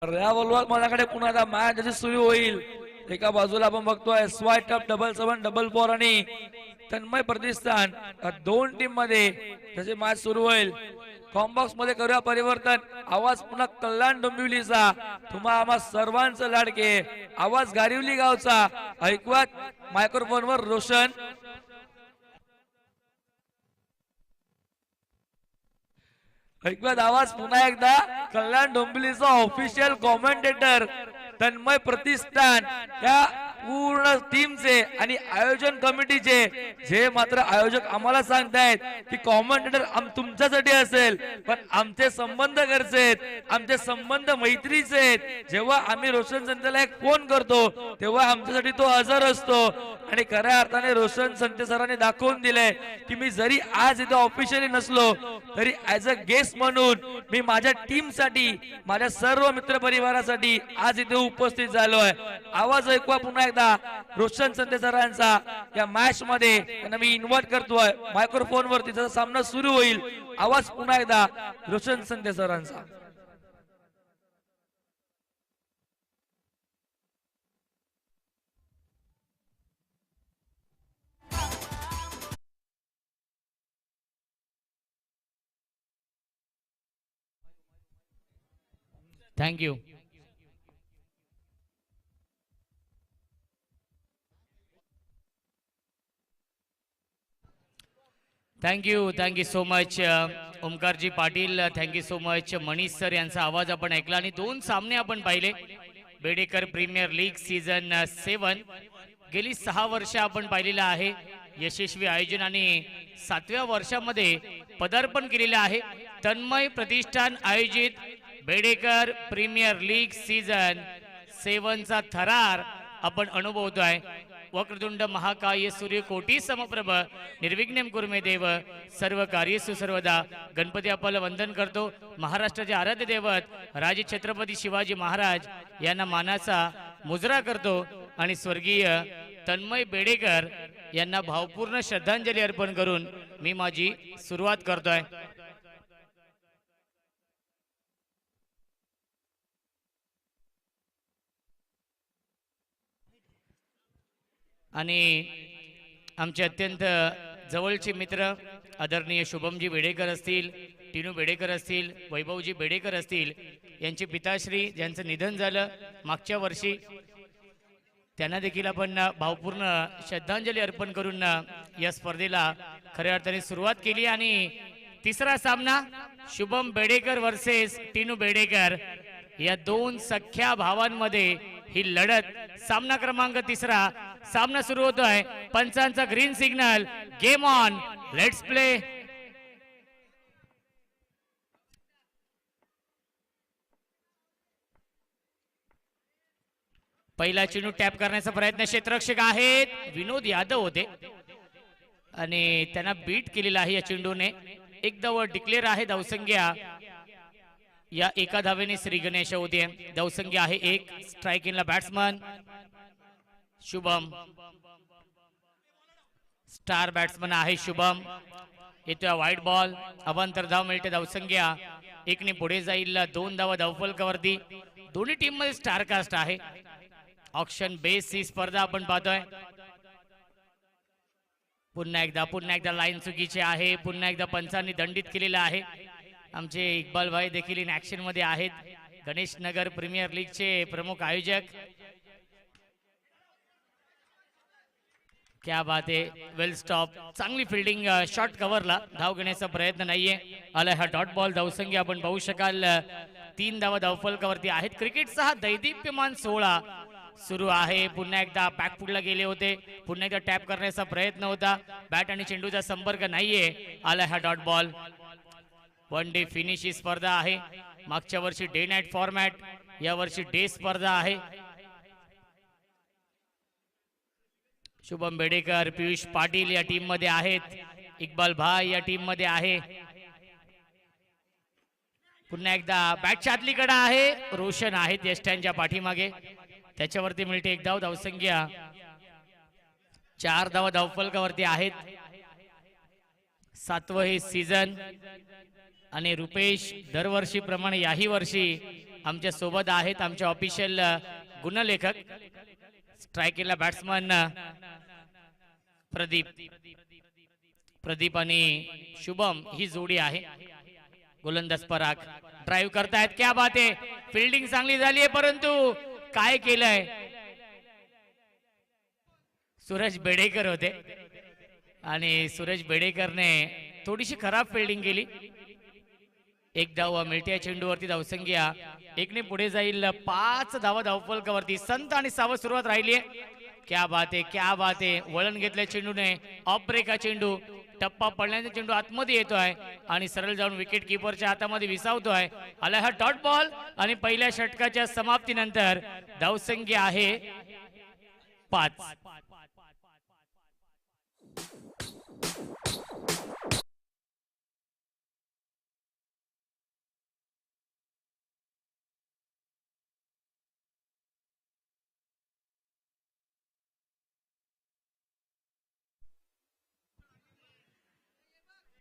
या बोलवाल माझ्याकडे पुन्हा आता मॅच जशी सुरू होईल. एका बाजूला आपण बघतोय स्वाय टप 7744 आणि तन्मय प्रतिष्ठान दोन टीम मध्ये जसे मॅच सुरू होईल. कॉम्बॉक्स मध्ये करूया परिवर्तन. आवाज पुन्हा कल्याण डोंबिवलीचा, तुम्हा आम्हा सर्वांचं लाडके आवाज गारिवली गावचा ऐकूयात मायक्रोफोनवर रोशन. ऐकूयात आवाज पुन्हा एकदा कल्याण डोंबिवलीचा ऑफिशियल कॉमेंटेटर तन्मय प्रतिष्ठान या पूर्ण टीमचे आणि आयोजन कमिटीचे, जे मात्र आयोजक आम्हाला सांगतायत की कॉमेंटेटर तुमच्यासाठी असेल पण आमचे संबंध घरचे आहेत, आमचे संबंध मैत्रीचे आहेत. जेव्हा आम्ही रोशन संतेला एक फोन करतो तेव्हा आमच्यासाठी तो हजर असतो. आणि खऱ्या अर्थाने रोशन संते सरांनी दाखवून दिलंय की मी जरी आज इथे ऑफिशियली नसलो तरी ऍज अ गेस्ट म्हणून मी माझ्या टीमसाठी, माझ्या सर्व मित्र परिवारासाठी आज इथे उपस्थित झालोय. आवाज ऐकवा पुन्हा एकदा रोशन संते सरांचा. या मॅच मध्ये त्यांना मी इन्व्हाइट करतोय मायक्रोफोन वरती, जसा सामना सुरू होईल आवाज पुन्हा एकदा रोशन संते सरांचा. Thank you. Thank you so much Omkarji Patil. Thank you so much Manish sir यांचा आवाज आपण ऐकला आणि दोन सामने आपण पाहिले. बेडेकर प्रीमियर लीग सीझन 7 गेली 6 वर्ष आपण पाहिलेलं आहे. यशस्वी आयोजन आणि 7व्या वर्षामध्ये पदार्पण केलेलं आहे. तन्मय प्रतिष्ठान आयोजित बेडेकर प्रीमियर लीग सीझन 7 चा थरार आपण अनुभवतोय. वक्रतुंड महाकाय सूर्यकोटी समप्रभ निर्विघ्नं कुर्मे देव सर्व कार्येषु सर्वदा. गणपती आपल्याला वंदन करतो. महाराष्ट्राचे आराध्य दैवत राजे छत्रपती शिवाजी महाराज यांना मानाचा मुजरा करतो आणि स्वर्गीय तन्मय बेडेकर यांना भावपूर्ण श्रद्धांजली अर्पण करून मी माझी सुरुवात करतोय. आणि आमचे अत्यंत जवळचे मित्र आदरणीय शुभमजी बेडेकर असतील, टीनू बेडेकर असतील, वैभवजी बेडेकर असतील, यांचे पिताश्री ज्यांचं निधन झालं मागच्या वर्षी, त्यांना देखील आपण भावपूर्ण श्रद्धांजली अर्पण करून या स्पर्धेला खऱ्या अर्थाने सुरुवात केली. आणि तिसरा सामना शुभम बेडेकर वर्सेस टीनू बेडेकर या दोन सख्या भावांमध्ये ही लढत. सामना क्रमांक तिसरा सामना सुरू होतोय. पंचांचा green signal. Game on, let's play. पहिला चेंडू टॅप करण्याचा प्रयत्न क्षेत्ररक्षक आहेत विनोद यादव होते आणि त्यांना बीट केलेला आहे या चेंडूने. एक धाव डिक्लेअर आहे. धावसंख्या या एका धावेने श्री गणेश होते. धावसंख्या आहे 1. स्ट्राइक इनला बॅट्समन शुभम. स्टार बॅट्समन आहे शुभम. येतोय वाईट बॉल. अवांतर धाव मिळते. धावसंख्या 1 ने पुढे जाईल. 2 धावा धावफलकावरती. दोन्ही टीम मध्ये स्टार कास्ट आहे. ऑक्शन बेस ही स्पर्धा आपण पाहतोय. पुन्हा एकदा लाईन चुकीची आहे. पुन्हा एकदा पंचांनी दंडित केलेला आहे. आमचे इक्बाल भाई देखील इन ऍक्शन मध्ये आहेत. गणेश नगर प्रीमियर लीगचे प्रमुख आयोजक. क्या बात आहे. वेल स्टॉप. चांगली फिल्डिंग. शॉट कव्हरला धाव घेण्याचा प्रयत्न नाहीये. आला हा डॉट बॉल. धावसंख्या आपण पाहू शकाल 3 धावा धावफलकावरती आहेत. क्रिकेटचा हा दैदिप्यमान सोहळा सुरू आहे. पुन्हा एकदा बॅकफुटला गेले होते. पुन्हा एकदा टॅप करण्याचा प्रयत्न होता. बॅट आणि चेंडूचा संपर्क नाहीये. आला हा डॉट बॉल. 1 डे फिनिश ही स्पर्धा आहे. मागच्या वर्षी डे नाईट फॉर्मॅट, या वर्षी डे स्पर्धा आहे. शुभम बेडेकर, पियुष पाटील या टीम मध्ये आहेत. इक्बाल भाई या टीम मध्ये आहे. पुन्हा एकदा बॅटच्या आतलीकडे आहे. रोशन आहेत यष्टांच्या पाठीमागे. त्याच्यावरती मिळते 1 धाव. धावसंख्या 4 धावा धावफलकावरती आहेत. 7वं हे सीझन आणि रुपेश दरवर्षीप्रमाणे याही वर्षी आमच्या सोबत आहेत आमचे ऑफिशियल गुणलेखक स्ट्रायकिंगला बॅट्समन प्रदीप आणि शुभम ही जोडी आहे. गोलंदाज पराग ड्राईव्ह करतायत. क्या बात आहे. फिल्डिंग चांगली झाली आहे परंतु काय केलंय सूरज बेडेकर होते आणि सूरज बेडेकरने थोडीशी खराब फिल्डिंग केली. एक धाव मिळते चेंडूवरती. धावसंख्या एकने पुढे जाईल. 5 धावा धावफलकावरती. संत आणि सावध सुरुवात राहिली आहे. क्या बात आहे क्या बात आहे. वळण घेतल्या चेंडूने. ऑफ ब्रेक हा चेंडू. टप्पा पडल्याने चेंडू आतमध्ये येतोय आणि सरळ जाऊन विकेट किपरच्या हातामध्ये विसावतोय. आला हा डॉट बॉल आणि पहिल्या षटकाच्या समाप्तीनंतर धावसंख्या आहे 5.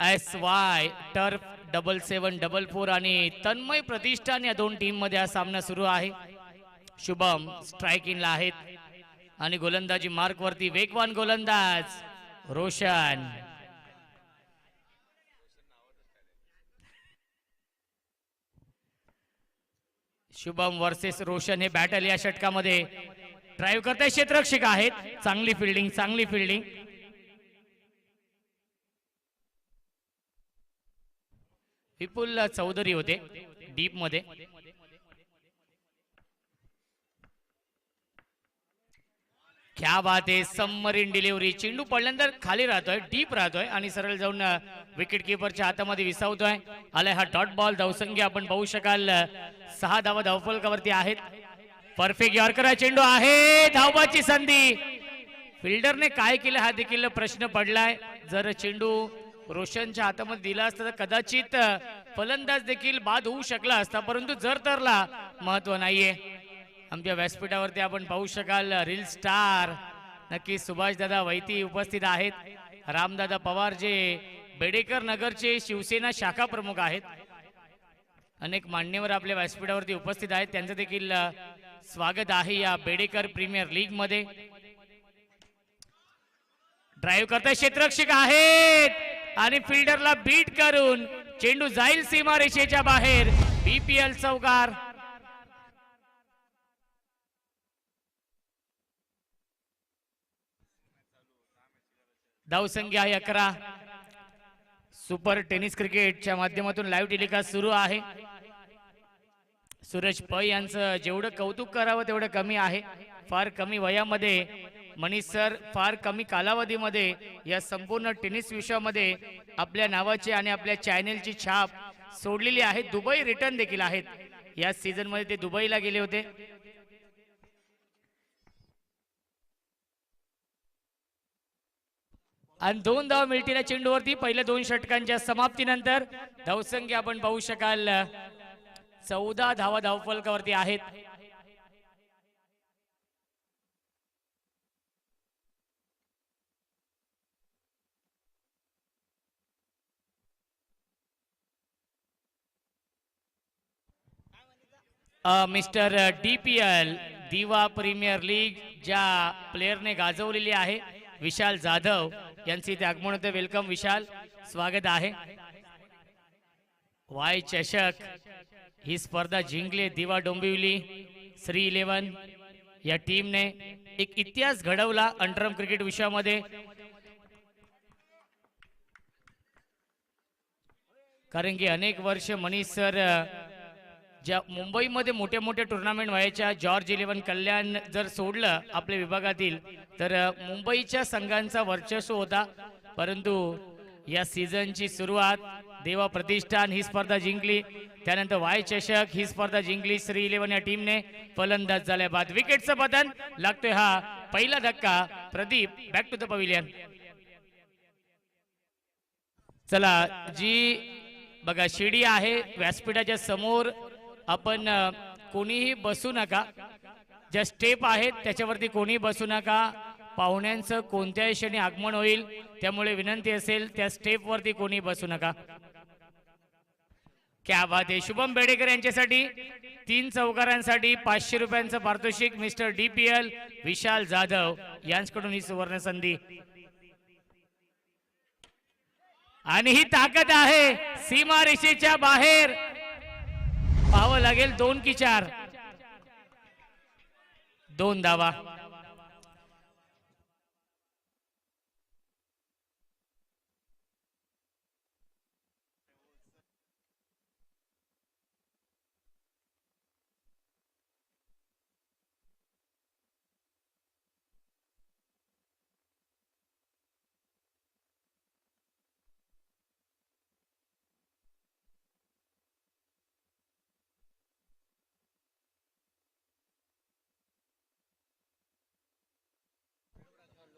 SY टर्फ 7744 आणि तन्मय प्रतिष्ठान या दोन टीम मध्ये हा सामना सुरू आहे. शुभम स्ट्रायकिंगला आहेत आणि गोलंदाजी मार्क वरती वेगवान गोलंदाज रोशन. शुभम वर्सेस रोशन हे बॅटल या षटकामध्ये. ड्राईव्ह करताय क्षेत्ररक्षक आहेत. चांगली फिल्डिंग. विपुल चौधरी होते डीप मध्ये. क्या बात आहे. Submarine delivery. चेंडू पडल्यानंतर खाली राहतोय डीप राहतोय आणि सरळ जाऊन विकेट किपरच्या हातामध्ये विसावतोय. आलाय हा डॉट बॉल. धावसंख्या आपण पाहू शकाल 6 धावा धावफलकावरती आहेत. परफेक्ट यॉर्कर चेंडू आहे. धावबाची संधी. फिल्डरने काय केलं हा देखील प्रश्न पडलाय. जर चेंडू रोशनच्या हातामध्ये दिला असता तर कदाचित फलंदाज देखील बाद होऊ शकला असता परंतु जर तरला महत्व नाहीये. आमच्या व्यासपीठावरती आपण पाहू शकाल रील स्टार नक्की सुभाष दादा वैती उपस्थित आहेत. रामदादा पवार जे बेडेकर नगरचे शिवसेना शाखा प्रमुख आहेत. अनेक मान्यवर आपल्या व्यासपीठावरती उपस्थित आहेत. त्यांचं देखील स्वागत आहे या बेडेकर प्रीमियर लीग मध्ये. ड्राईव्ह करता क्षेत्ररक्षक आहेत आणि फिल्डरला बीट करून चेंडू जाईल सीमारेषेच्या बाहेर. बीपीएल चौकार. धावसंख्या आहे 11. सुपर टेनिस क्रिकेटच्या माध्यमातून लाईव्ह टेलिकास्ट सुरू आहे. सूरज पै यांचं जेवढं कौतुक करावं तेवढं कमी आहे. फार कमी वयामध्ये मनीष सर फार कमी कालावधीमध्ये या संपूर्ण टेनिस विश्वामध्ये आपल्या नावाची आणि आपल्या चॅनेलची छाप सोडलेली आहे. दुबई रिटर्न देखील आहेत. या सीझन मध्ये ते दुबईला गेले होते. आणि 2 धावा मिळतील चेंडूवरती. पहिल्या 2 षटकांच्या समाप्तीनंतर धावसंख्या आपण पाहू शकाल 14 धावा धावफलकावरती आहेत. मिस्टर DPL दिवा प्रीमियर लीग ज्या प्लेयरने गाजवलेली आहे विशाल जाधव यांची ते आगमन होते. वेलकम विशाल. स्वागत आहे. वाय चषक ही स्पर्धा जिंकले दिवा डोंबिवली श्री 11 या टीमने. एक इतिहास घडवला अंडरआर्म क्रिकेट विश्वामध्ये. कारण की अनेक वर्ष मनीष सर ज्या मुंबईमध्ये मोठ्या मोठ्या टुर्नामेंट व्हायच्या जॉर्ज 11 कल्याण जर सोडलं आपल्या विभागातील तर मुंबईच्या संघांचा वर्चस्व होता. परंतु या सीझनची सुरुवात देवा प्रतिष्ठान ही स्पर्धा जिंकली. त्यानंतर वाय चषक ही स्पर्धा जिंकली श्री 11 या टीमने. फलंदाज झाल्या बाद विकेटचं पतन लागतोय. हा पहिला धक्का. Pradeep back to the pavilion. चला जी बघा शिडी आहे व्यासपीठाच्या समोर. आपण कोणीही बसू नका. ज्या स्टेप आहेत त्याच्यावरती कोणी बसू नका. पाहुण्यांचं कोणत्याही क्षणी आगमन होईल त्यामुळे विनंती असेल त्या स्टेप वरती कोणी बसू नका. क्या बात आहे. शुभम बेडेकर यांच्यासाठी 3 चौकारांसाठी 500 रुपयांचं पारितोषिक. मिस्टर DPL विशाल जाधव यांच्याकडून ही सुवर्ण संधी आणि ही ताकद आहे सीमारेषेच्या बाहेर. पाहावं लागेल 2 की 4. 2 धावा.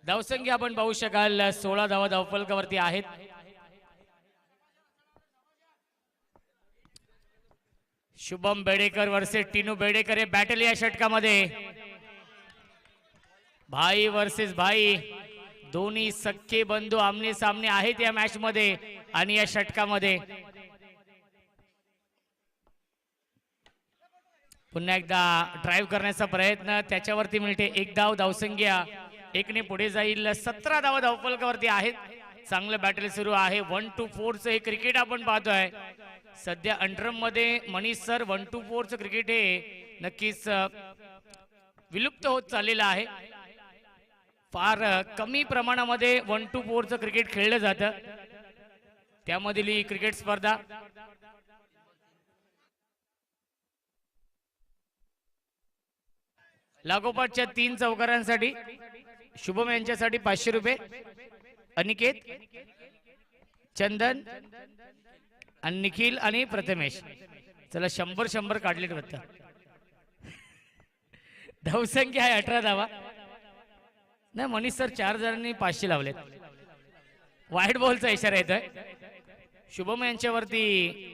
धावसंख्या आपण पाहू शकाल 16 धावा धावफलकावरती आहेत. शुभम बेडेकर वर्सेस टिनू बेडेकर हे बॅटल या षटकामध्ये. भाई वर्सेस भाई, दोन्ही सख्खे बंधू आमने सामने आहेत या मॅच मध्ये आणि या षटकामध्ये. पुन्हा एकदा ड्राईव्ह करण्याचा प्रयत्न, त्याच्यावरती मिळते 1 धाव. धावसंख्या 1 ने पुढे जाईल. 17 धावा धावफलकावरती आहेत. चांगलं बॅटल सुरू आहे. 1 to 4 चं हे क्रिकेट आपण पाहतोय सध्या अंडरम मध्ये. मनीष सर, 1 to 4 चं क्रिकेट हे नक्कीच विलुप्त होत चाललेलं आहे. फार कमी प्रमाणामध्ये 1 to 4 चं क्रिकेट खेळलं जातं. त्यामधील ही क्रिकेट स्पर्धा लागोपाठच्या 3 चौकारांसाठी शुभम यांच्यासाठी 500 रुपये. अनिकेत, चंदन आणि निखिल आणि प्रथमेश. चला 100 काढलेत वाटतं. धावसंख्या आहे 18 धावा. नाही, मनीष सर 4 जणांनी 500 लावलेत. वाईट बॉलचा इशारा येतोय. शुभम यांच्यावरती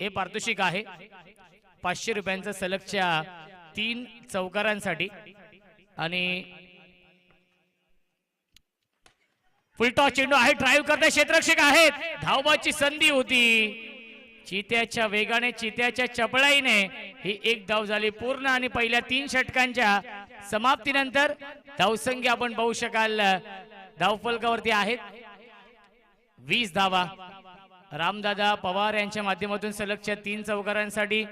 हे पारितोषिक आहे 500 रुपयांचं सलगच्या 3 चौकारांसाठी. आणि फुलटॉस चेंडू आहे. ड्राईव्ह करता क्षेत्ररक्षक आहेत. धावबाची संधी होती. चित्याच्या वेगाने, चित्याच्या चपळाईने ही 1 धाव झाली पूर्ण. आणि पहिल्या 3 षटकांच्या समाप्तीनंतर धावसंख्या आपण पाहू शकाल धावफलकावरती आहेत 20 धावा. रामदादा पवार यांच्या माध्यमातून सलगच्या 3 चौकारांसाठी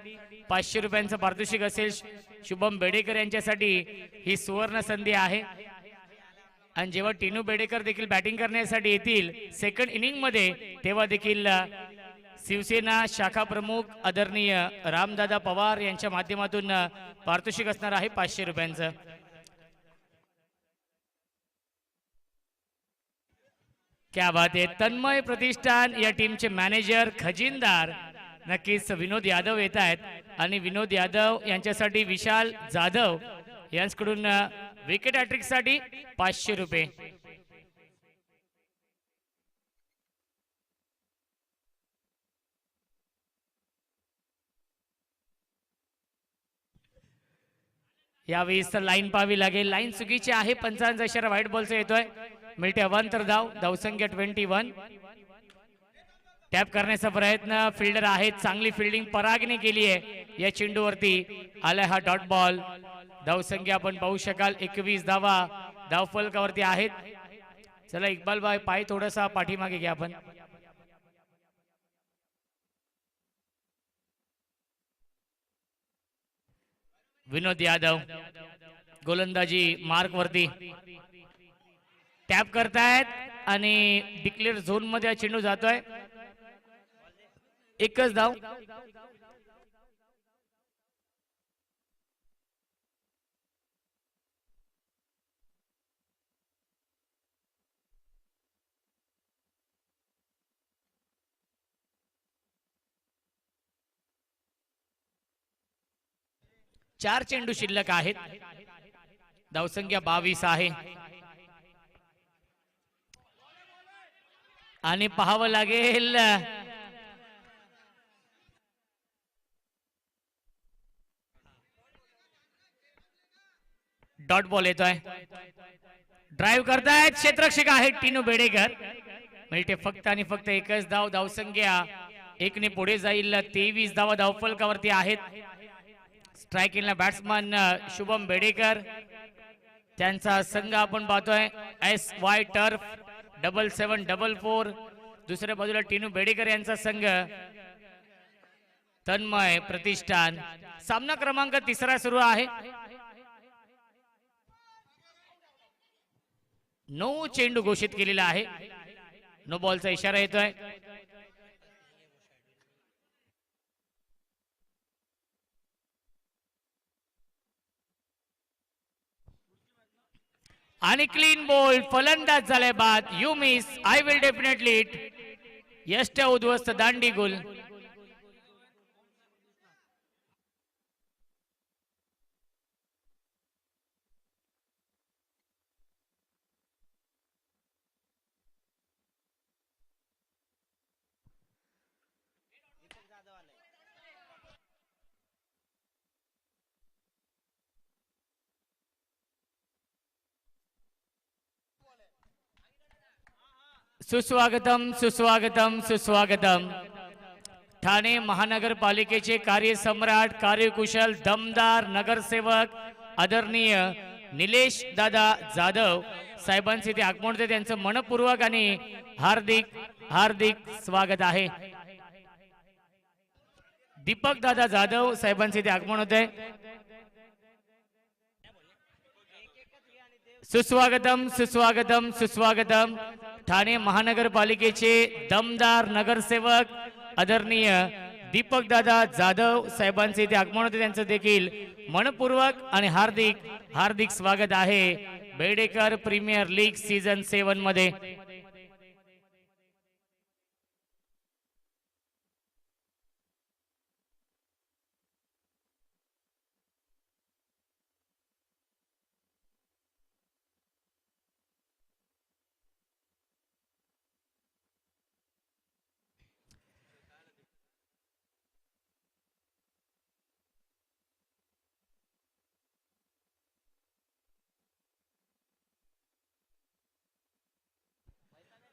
500 रुपयांचं पारितोषिक असेल. शुभम बेडेकर यांच्यासाठी ही सुवर्ण संधी आहे. आणि जेव्हा टिनू बेडेकर देखील बॅटिंग करण्यासाठी येतील सेकंड इनिंग मध्ये, तेव्हा देखील शिवसेना शाखा प्रमुख आदरणीय रामदादा पवार यांच्या माध्यमातून पारितोषिक असणार आहे 500 रुपयांचं. क्या बात आहे. तन्मय प्रतिष्ठान या टीमचे मॅनेजर खजिनदार नक्कीच विनोद यादव येत आहेत. आणि विनोद यादव यांच्यासाठी विशाल जाधव यांच्याकडून विकेट हॅट्रिक साठी 500 रुपये. यावेळी लाईन पाहावी लागेल. लाईन चुकीची आहे. पंचांचा इशारा व्हाईट बॉलचा येतोय. मिळते अवांतर धाव. धावसंख्या 21. टॅप करण्याचा प्रयत्न. फिल्डर आहे. चांगली फिल्डिंग परागने केली आहे. या चेंडूवरती आलाय हा डॉट बॉल. धावसंख्या आपण पाहू शकाल 21 धावा धावफलकावरती आहेत. चला इक्बाल भाई, पाय थोडासा पाठीमागे घ्या आपण. विनोद यादव गोलंदाजी मार्क वरती टॅप करतायत आणि डिक्लेअर झोन मध्ये चेंडू जातोय. 1च धाव. चार चेंडू शिल्लक आहेत. धावसंख्या 22 आहे. आणि पाहावं लागेल डॉट बॉल येतोय. ड्राईव्ह करतायत क्षेत्ररक्षक आहेत टिनू बेडेकर. मिळते फक्त आणि फक्त 1च धाव. धावसंख्या एकने पुढे जाईल. 23 धावा धावफलकावरती आहेत. स्ट्रायकिंगला बॅट्समन शुभम बेडेकर, त्यांचा संघ आपण पाहतोय SY टर्फ 7744. दुसऱ्या बाजूला टिनू बेडेकर यांचा संघ तन्मय प्रतिष्ठान. सामना क्रमांक 3 सुरू आहे. नो चेंडू घोषित केलेला आहे. नो बॉलचा इशारा येतोय. आणि क्लीन बॉल फलंदाज झालाय बाद. You miss, I will definitely it. यष्ट उद्ध्वस्त दांडी गोल. सुस्वागतम सुस्वागतम सुस्वागतम. ठाणे महानगरपालिकेचे कार्यसम्राट, कार्यकुशल, दमदार नगरसेवक आदरणीय निलेश दादा जाधव साहेबांचे ते आगमन होते. त्यांचं मनपूर्वक आणि हार्दिक हार्दिक स्वागत आहे. दीपक दादा जाधव साहेबांचे ते आगमन होते. सुस्वागतम सुस्वागतम सुस्वागतम. ठाणे महानगरपालिकेचे दमदार नगरसेवक आदरणीय दीपक दादा जाधव साहेबांचे इथे आगमन होते. त्यांचं देखील मनपूर्वक आणि हार्दिक हार्दिक स्वागत आहे बेडेकर प्रीमियर लीग सीझन 7 मध्ये.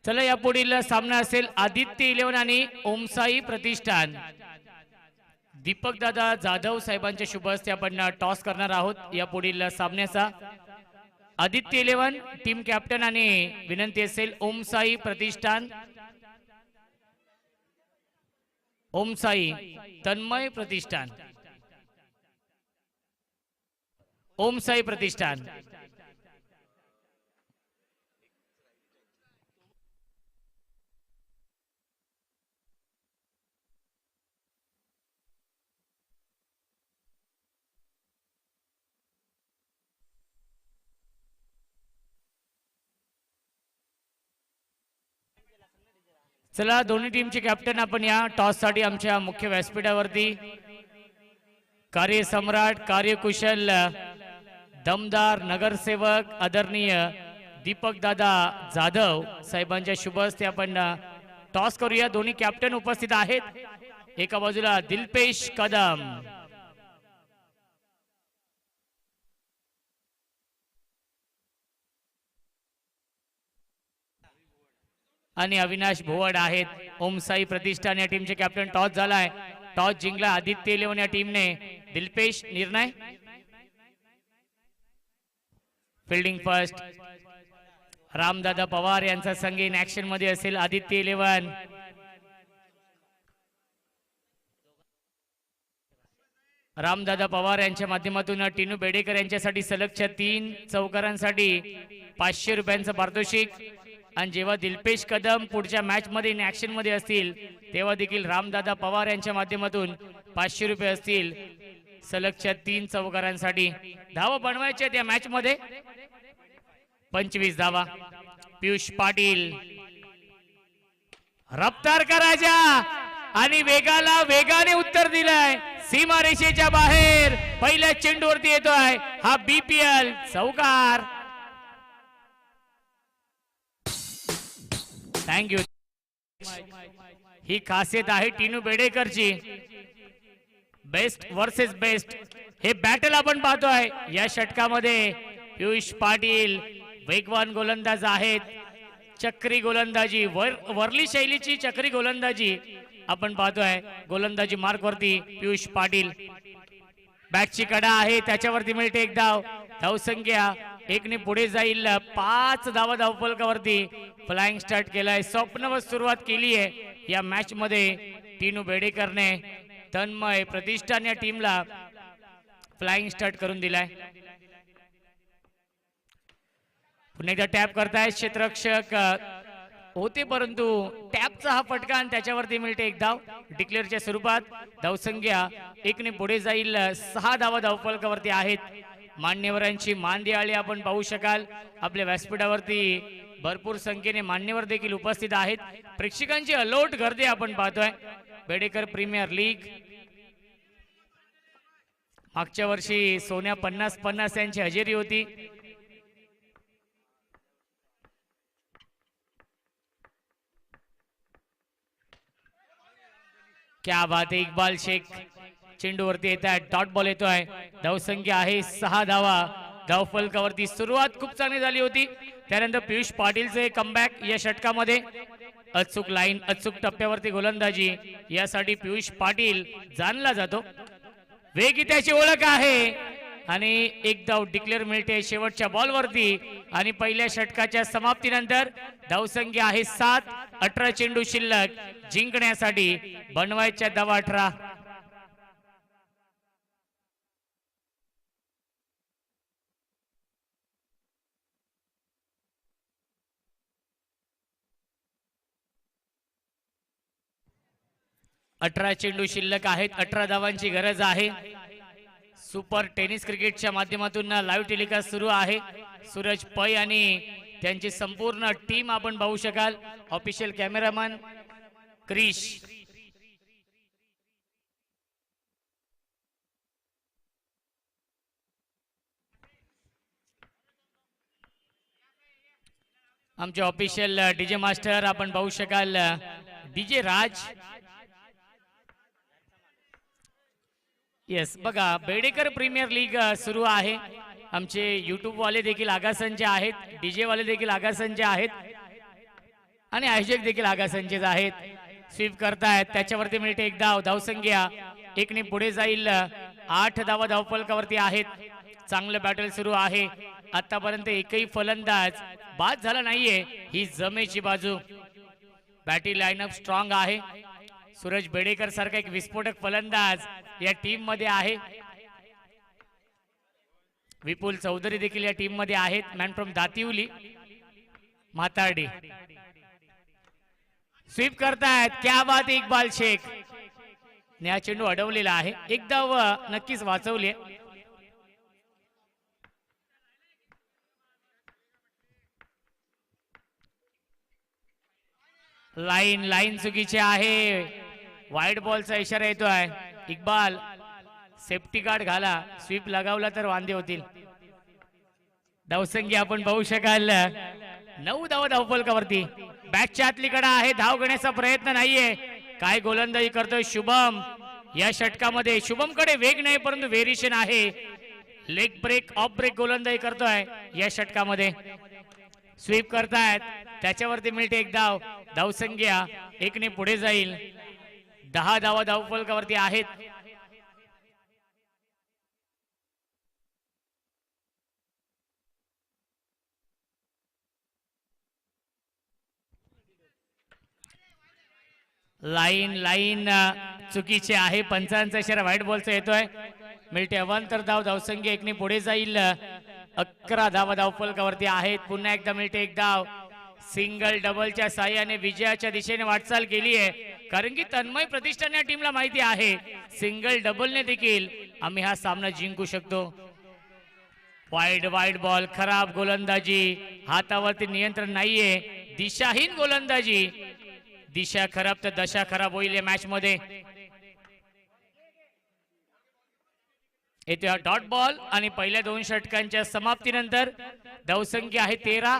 चला या पुढील सामना असेल आदित्य 11 आणि ओमसाई प्रतिष्ठान. दीपक दादा जाधव साहेबांच्या शुभ हस्ते आपण टॉस करणार आहोत या पुढील सामन्याचा. आदित्य 11 टीम कॅप्टन आणि विनंती असेल ओमसाई प्रतिष्ठान. ओमसाई तन्मय प्रतिष्ठान. ओमसाई प्रतिष्ठान. चला दोन्ही टीमचे कॅप्टन आपण या टॉस साठी आमच्या मुख्य व्यासपीठावरती. कार्यसम्राट, कार्यकुशल, दमदार नगरसेवक आदरणीय दीपक दादा जाधव साहेबांच्या शुभ हस्ते आपण टॉस करूया. दोन्ही कॅप्टन उपस्थित आहेत. एका बाजूला दिलपेश कदम आणि अविनाश भोवड आहेत. ओमसाई प्रतिष्ठान या टीमचे कॅप्टन. टॉस झालाय. टॉस जिंकला आदित्य 11 या टीमने. दिलपेश निर्णय. फिल्डिंग फर्स्ट रामदादा पवार यांचा संघ इन ऍक्शन मध्ये असेल. आदित्य 11 रामदादा पवार यांच्या माध्यमातून टिनू बेडेकर यांच्यासाठी सलगच्या 3 चौकारांसाठी 500 रुपयांचं पारितोषिक. आणि जेव्हा दिलपेश कदम पुढच्या मॅच मध्ये इन ऍक्शन मध्ये असतील तेव्हा देखील रामदादा पवार यांच्या माध्यमातून 500 रुपये असतील सलगच्या 3 चौकारांसाठी. धावा बनवायच्या त्या मॅच मध्ये 25 धावा. पियुष पाटील रफ्तार करायच्या आणि वेगाला वेगाने उत्तर दिलंय. सीमारेषेच्या बाहेर पहिल्या चेंडूवरती येतोय हा BPL चौकार. थँक्यू. ही खासियत आहे टिनू बेडेकरची. बेस्ट वर्सेस बेस्ट हे बॅटल आपण पाहतोय या षटकामध्ये. पियुष पाटील वेगवान गोलंदाज आहेत. चक्री गोलंदाजी, वर्ली शैलीची चक्री गोलंदाजी आपण पाहतोय गोलंदाजी मार्क वरती पियुष पाटील. बॅटची कडा आहे त्याच्यावरती मिळते एक धाव. धावसंख्या एकने पुढे जाईल. 5 धावा धावफलकावरती. फ्लाइंग स्टार्ट केलाय. स्वप्नवत सुरुवात केली आहे या मॅच मध्ये टीनू बेडेकरने. तन्मय प्रतिष्ठान या टीमला फ्लाइंग स्टार्ट करून दिलाय. पुन्हा एकदा टॅप करतायत क्षेत्ररक्षक होते परंतु टॅपचा हा फटका आणि त्याच्यावरती मिळते एक धाव. डिक्लेअरच्या स्वरूपात धावसंख्या एकने पुढे जाईल. 6 धावा धावफलकावरती आहेत. मान्यवरांची मानदियाळी आपण पाहू शकाल. आपल्या व्यासपीठावरती भरपूर संख्येने मान्यवर देखील उपस्थित आहेत. प्रेक्षकांची अलोट गर्दी आपण पाहतोय. बेडेकर प्रीमियर लीग मागच्या वर्षी सोन्या 50-50 यांची हजेरी होती. क्या बात आहे. इक्बाल शेख चेंडूवरती येत आहे. डॉट बॉल येतोय. धावसंख्या आहे 6 धावा धावफलकावरती. सुरुवात खूप चांगली झाली होती. त्यानंतर पियुष पाटीलचे कमबॅक या षटकामध्ये. अचूक लाईन अचूक टप्प्यावरती गोलंदाजी यासाठी पियुष पाटील जाणला जातो. वेग त्याची ओळख आहे आणि एक धाव डिक्लेअर मिळते शेवटच्या बॉलवरती. आणि पहिल्या षटकाच्या समाप्तीनंतर धावसंख्या आहे 7. 18 चेंडू शिल्लक. जिंकण्यासाठी बनवायच्या धावा 18. चेंडू शिल्लक आहेत. 18 धावांची गरज आहे. सुपर टेनिस क्रिकेटच्या माध्यमातून लाईव्ह टेलिकास्ट सुरू आहे. सूरज पै आणि त्यांची संपूर्ण टीम आपण पाहू शकाल. Official cameraman Krish. आमचे ऑफिशियल डीजे मास्टर आपण पाहू शकाल डीजे राज. येस बघा बेडेकर प्रीमियर लीग सुरू आहे. आमचे युट्यूब वाले देखील आगासंचे आहेत. डीजे वाले देखील आगासंचे आहेत आणि आयोजक देखील आगासंचेच आहेत. स्वीप करतायत त्याच्यावरती मिळते एक धाव. धावसंख्या एकने पुढे जाईल. 8 धावा धावफलकावरती आहेत. चांगलं बॅटल सुरू आहे. आतापर्यंत एकही फलंदाज बाद झाला नाहीये. ही जमेची बाजू. बॅटिंग लाईनअप स्ट्रॉंग आहे. सूरज बेडेकर सारखा एक विस्फोटक फलंदाज या टीम मध्ये आहे. विपुल चौधरी देखील या टीम मध्ये आहेत. Man from Dativali Mhatardi. Sweep करतायत. क्या बात. इक्बाल शेख ने हा चेंडू अडवलेला आहे. एक धाव नक्कीच वाचवली. लाईन चुकीची आहे. वाईड बॉलचा इशारा येतोय. इक्बाल सेफ्टी गार्ड घाला. स्वीप लगावला तर वांदे होतील. धावसंख्या आपण पाहू शकाल 9 धावा धावफलकावरती. बॅटच्या आतली कडा आहे. धाव घेण्याचा प्रयत्न नाहीये. काय गोलंदाजी करतोय शुभम या षटकामध्ये. शुभम कडे वेग नाही परंतु व्हेरिएशन आहे. लेग ब्रेक ऑफ ब्रेक गोलंदाजी करतोय या षटकामध्ये. स्वीप करतायत त्याच्यावरती मिळते एक धाव. धावसंख्या एकने पुढे जाईल. 10 धावा धावफलकावरती आहेत. लाईन चुकीचे आहे. पंचांचा इशारा व्हाईट बॉलचा येतोय. मिळते अवांतर धाव. धावसंख्या एकने पुढे जाईल. 11 धावा धावफलकावरती आहेत. पुन्हा एकदा मिळते एक धाव. सिंगल डबलच्या साह्याने विजयाच्या दिशेने वाटचाल केली आहे. कारण की तन्मय प्रतिष्ठान या टीमला माहिती आहे सिंगल डबलने देखील आम्ही हा सामना जिंकू शकतो. Wide ball. खराब गोलंदाजी. हातावरती नियंत्रण नाहीये. दिशाहीन गोलंदाजी. दिशा खराब तर दशा खराब होईल या मॅच मध्ये. येथे डॉट बॉल आणि पहिल्या 2 षटकांच्या समाप्तीनंतर धावसंख्या आहे 13.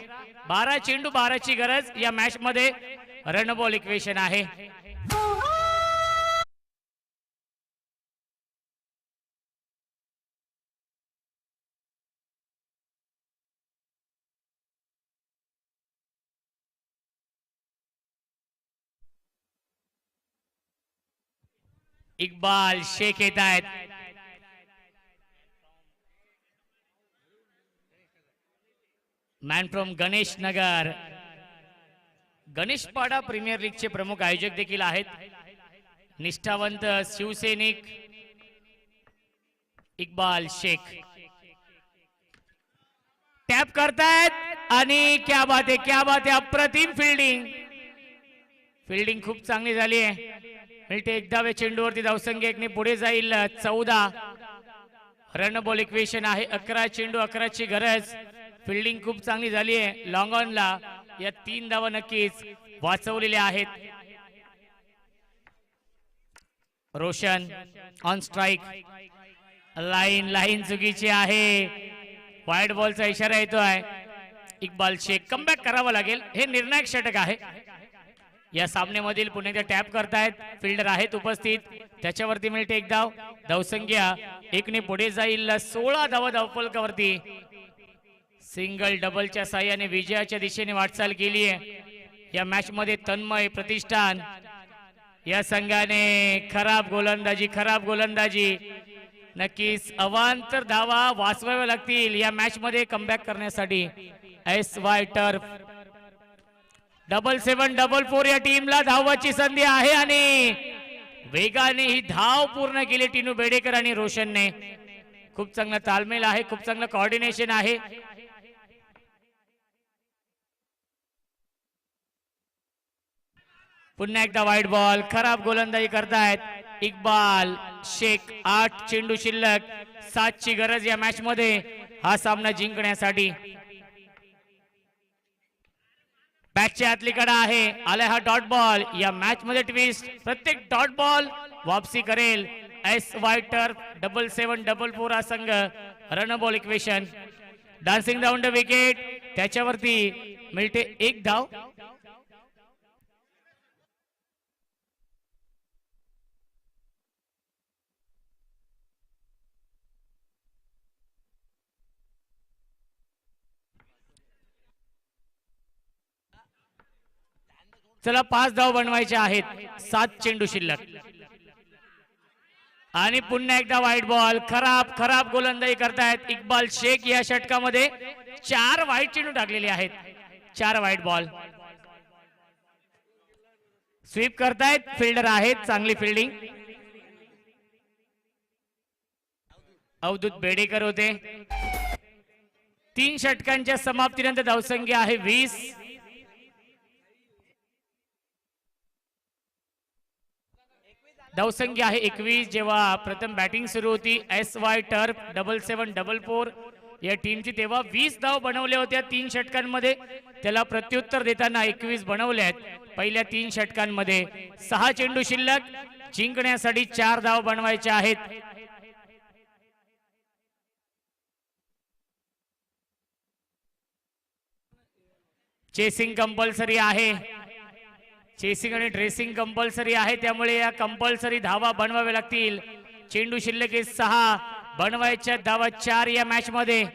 12 चेंडू 12 ची गरज या मॅच मध्ये. रन बॉल इक्वेशन आहे. इक्बाल शेख येत आहेत. Man from Ganesh Nagar. Ganeshpada premier लीगचे प्रमुख आयोजक देखील आहेत. निष्ठावंत शिवसैनिक इक्बाल शेख टॅप करतायत आणि क्या बात आहे, क्या बात आहे. अप्रतिम फिल्डिंग खूप चांगली झाली आहे. मिळते एक धाव चेंडूवरती. धावसंख्या एकने पुढे जाईल 14. रन बॉल इक्वेशन आहे. 11 चेंडू 11ची गरज. फिल्डिंग खूप चांगली झाली आहे. लॉंग ऑनला या 3 धावा नक्कीच वाचवलेल्या आहेत. Roshan on strike. लाईन चुकीची आहे. वाईड बॉलचा इशारा येतोय. इक्बाल शेख कमबॅक करावा लागेल. हे निर्णायक षटक आहे या सामन्यामधील. पुन्हा एकदा टॅप करतायत. फिल्डर आहेत उपस्थित. त्याच्यावरती मिळते एक धाव. धावसंख्या एकने पुढे जाईल 16 धावा धावफलकावरती. सिंगल डबलच्या साह्याने विजयाच्या दिशेने वाटचाल केली आहे या मॅच मध्ये. तन्मय प्रतिष्ठान या संघाने खराब गोलंदाजी. नक्कीच अवांतर धावा वाचवाव्या लागतील या मॅच मध्ये कमबॅक करण्यासाठी. SY टर्फ 7744 या टीमला धावाची संधी आहे आणि वेगाने ही धाव पूर्ण केली टिनू बेडेकर आणि रोशनने. खूप चांगला तालमेल आहे. खूप चांगलं कोऑर्डिनेशन आहे. पुन्हा एकदा वाईड बॉल. खराब गोलंदाजी करतायत इक्बाल शेख. 8 चेंडू शिल्लक. 7 ची गरज या मॅच मध्ये हा सामना जिंकण्यासाठी. बॅटच्या आतलीकडे आहे. आलाय हा डॉट बॉल. या मॅच मध्ये ट्विस्ट. प्रत्येक डॉट बॉल वापसी करेल SY टर्फ 7744 हा संघ. Run ball equation. Dancing down the wicket. त्याच्यावरती मिळते एक धाव. चला 5 धाव बनवायचे आहेत. 7 चेंडू शिल्लक. आणि पुन्हा एकदा वाईट बॉल. खराब गोलंदाजी करतायत इक्बाल शेख. या षटकामध्ये 4 वाईट चेंडू टाकलेले आहेत. 4 वाईट बॉल. स्वीप करतायत. फिल्डर आहेत. चांगली फिल्डिंग. अवधूत बेडेकर होते. 3 षटकांच्या समाप्तीनंतर धावसंख्या आहे 20. धावसंख्या आहे 21. जेव्हा प्रथम बॅटिंग सुरू होती SY टर्फ 7744 या टीमची तेव्हा 20 धाव बनवल्या होत्या 3 षटकांमध्ये. त्याला प्रत्युत्तर देताना 21 बनवले आहेत पहिल्या 3 षटकांमध्ये. 6 चेंडू शिल्लक. जिंकण्यासाठी 4 धाव बनवायच्या आहेत. चेसिंग कंपल्सरी आहे. चेसिंग आणि ड्रेसिंग कंपल्सरी आहे. त्यामुळे या कंपल्सरी धावा बनवाव्या लागतील. चेंडू शिल्लक 6. बनवायच्या धावा 4 या मॅच मध्ये.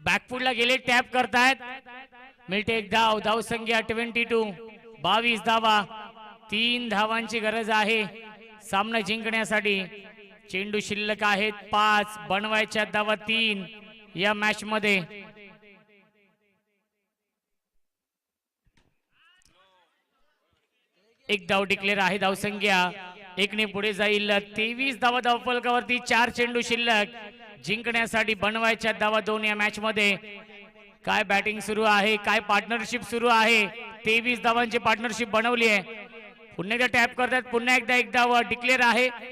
बॅकफुटला गेले. टॅप करतायत. मिळते एक धाव. धावसंख्या 22. 22 धावा. 3 धावांची गरज आहे सामना जिंकण्यासाठी. चेंडू शिल्लक आहेत 5. बनवायच्या धावा 3 या मॅच मध्ये. एक धाव डिक्लेअर आहे. धावसंख्या एकने पुढे जाईल 23 धावा धावफलकावरती. 4 चेंडू शिल्लक. जिंकण्यासाठी बनवायच्या धावा 2 या मॅच मध्ये. काय बॅटिंग सुरू आहे. काय पार्टनरशिप सुरू आहे. 23 धावांची पार्टनरशिप बनवली आहे. पुन्हा एकदा टॅप करतात. पुन्हा एकदा एक धाव डिक्लेअर आहे.